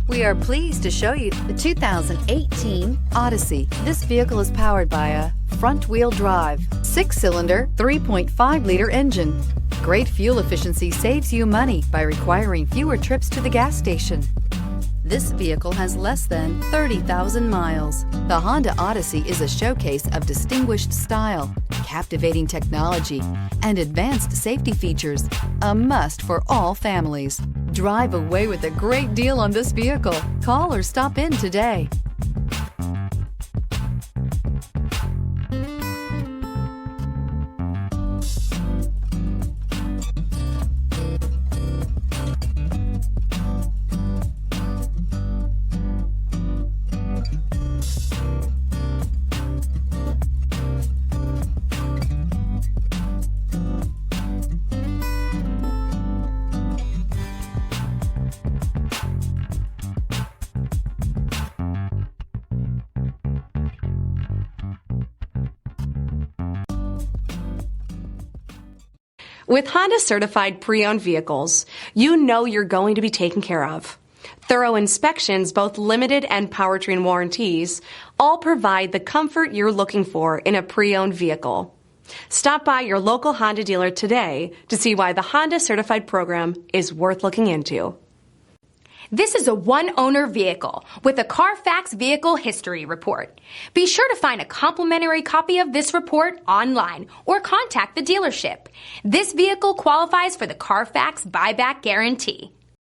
We are pleased to show you the 2018 Odyssey. This vehicle is powered by a front-wheel drive, 6-cylinder, 3.5-liter engine. Great fuel efficiency saves you money by requiring fewer trips to the gas station. This vehicle has less than 30,000 miles. The Honda Odyssey is a showcase of distinguished style, captivating technology, and advanced safety features. A must for all families. Drive away with a great deal on this vehicle. Call or stop in today. With Honda certified pre-owned vehicles, you know you're going to be taken care of. Thorough inspections, both limited and powertrain warranties, all provide the comfort you're looking for in a pre-owned vehicle. Stop by your local Honda dealer today to see why the Honda certified program is worth looking into. This is a one-owner vehicle with a Carfax Vehicle History Report. Be sure to find a complimentary copy of this report online or contact the dealership. This vehicle qualifies for the Carfax Buyback Guarantee.